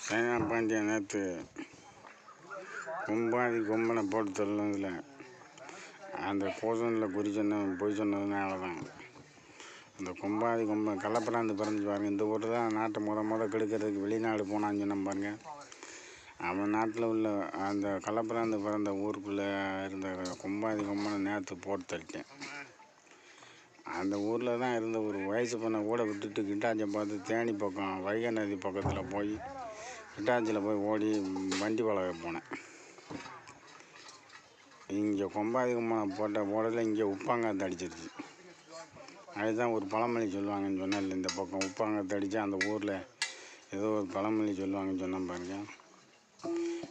China Pandya நேற்று கொம்பனை போட்டு தள்ளதில் அந்த கோசனில் பொய் சொன்னதுனால தான் அந்த கொம்பன் கள்ளப்பிராந்து பிறந்து பாருங்க. இந்த ஊர் தான் நாட்டை முத கெடுக்கிறதுக்கு வெளிநாடு போனான்னு சொன்ன பாருங்க. அவன் நாட்டில் உள்ள அந்த கள்ளப்பிராந்து பிறந்த ஊருக்குள்ளே இருந்த கொம்பனை நேற்று போட்டு தள்ளிட்டேன். அந்த ஊரில் தான் இருந்த ஒரு வயசு பொண்ணை கூட விட்டுட்டு கிட்டாச்சை பார்த்து தேனி பக்கம் வைகை நதி பக்கத்தில் போய் கிட்டாச்சியில் போய் ஓடி வண்டி பழக போனேன். இங்கே கொம்பனை போடல இங்கே உப்பாங்காத்து அடிச்சிருச்சு. அதுதான் ஒரு பழமொழி சொல்லுவாங்கன்னு சொன்னேன். இந்த பக்கம் உப்பாங்காத்து அடித்தா அந்த ஊரில் ஏதோ ஒரு பழமொழி சொல்லுவாங்கன்னு சொன்னேன் பாருங்க.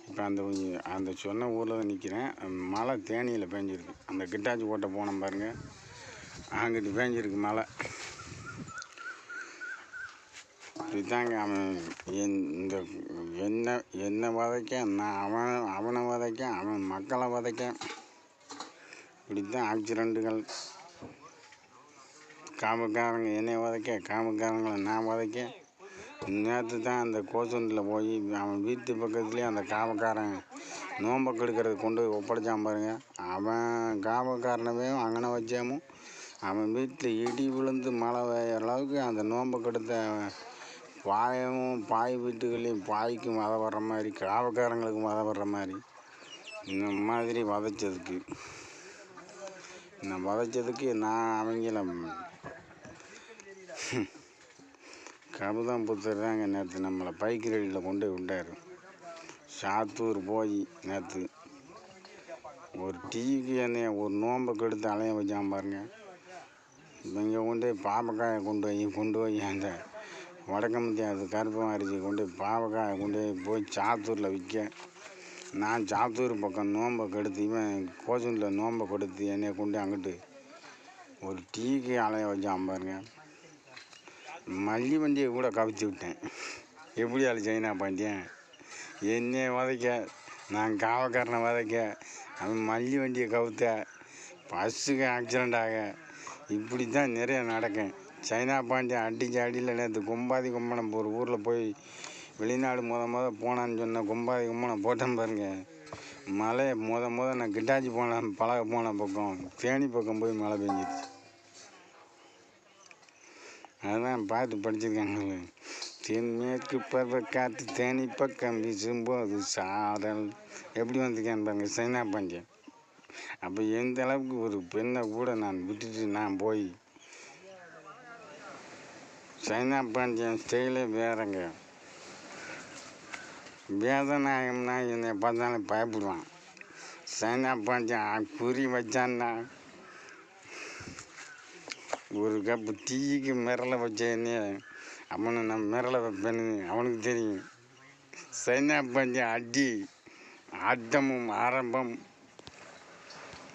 இப்போ அந்த சொன்ன ஊரில் தான் நிற்கிறேன். மழை தேனியில் பேஞ்சிருக்கு. அந்த கிட்டாச்சி போட்ட போனேன் பாருங்கள், அங்கிட்டு பேஞ்சிருக்கு மழை. இதுதாங்க அவன் இந்த என்னை வதைக்க, நான் அவனை வதைக்க, அவன் மக்களை வதைக்க. இப்படித்தான் ஆக்சிடெண்ட்டுகள். காமக்காரங்க என்னை வதைக்க, காமக்காரங்களை நான் வதைக்க. நேற்று தான் அந்த கோசனில் போய் அவன் வீட்டு பக்கத்துலேயே அந்த காவக்காரன் நோம்பை கெடுக்கிறது கொண்டு ஒப்படைச்சான் பாருங்க. அவன் காவக்காரனவே அங்கனை வச்சாமும் அவன் வீட்டில் இடி விழுந்து மழை பெய்கிற அளவுக்கு அந்த நோம்பை கெடுத்த பாய் வீட்டுகளையும் பாய்க்கும் வதை வர்ற மாதிரி, காவக்காரங்களுக்கும் வதை வர்ற மாதிரி இந்த மாதிரி வதைச்சதுக்கு நான் அவங்கள கபுதான் புத்தர் தாங்க நேற்று நம்மளை பைக் ரயிலில் கொண்டு விட்டார். சாத்தூர் போய் நேற்று ஒரு டீக்கு என்னைய ஒரு நோம்பை கெடுத்து அலைய வச்சான் பாருங்க. இங்கே கொண்டு பாவக்காயை கொண்டு போய் அந்த வடக்கம்பத்தி அது கருப்பு அரிசி கொண்டு பாவக்காயை கொண்டு போய் சாத்தூரில் விற்க. நான் சாத்தூர் பக்கம் நோம்பை கெடுத்து இவன் கோசனில் நோம்பை கொடுத்து என்னைய கொண்டு அங்கிட்டு ஒரு டீக்கு அலைய வச்சான் பாருங்க. மல்லி வண்டியை கூட கவிச்சு விட்டேன். எப்படி ஆள் சைனா பாண்டியன் என்னைய வதைக்க, நான் காவக்காரனை வதைக்க, அவன் மல்லி வண்டியை கவுத்த, பஸ்ஸுக்கு ஆக்சிடெண்ட் ஆக, இப்படி தான் நிறைய நடக்கும். சைனா பாண்டியன் அடித்த அடியில் நேற்று கொம்பனை ஒரு ஊரில் போய் வெளிநாடு முத போனான்னு சொன்ன கொம்பனை போட்டேன் பாருங்க. மழையை முத நான் கிட்டாச்சி பழக போன பக்கம் தேனி பக்கம் போய் மழை பெஞ்சிருச்சு. அதுதான் பார்த்து படிச்சிருக்காங்க. தென்மேற்கு பருவ காற்று தேனி பக்கம் வீசும்போது சாரல் எப்படி வந்திருக்கேன்னு பாருங்க சைனா பாண்டியன். அப்போ எந்த அளவுக்கு ஒரு பெண்ணை கூட நான் விட்டுட்டு நான் போய் சைனா பாண்டியன் ஸ்டைலே வேறங்க. வேதநாயகம்னா என்னை பார்த்தாலும் பயப்படுவான். சைனா பாண்டியன் குறி வச்சான்னா ஒரு கப்பு டீக்கு மிரள வச்சேன்னே அவனை நான் மிரள வைப்பேன்னு அவனுக்கு தெரியும். சைனா பாண்டியன் அடி ஆட்டமும் ஆரம்பம்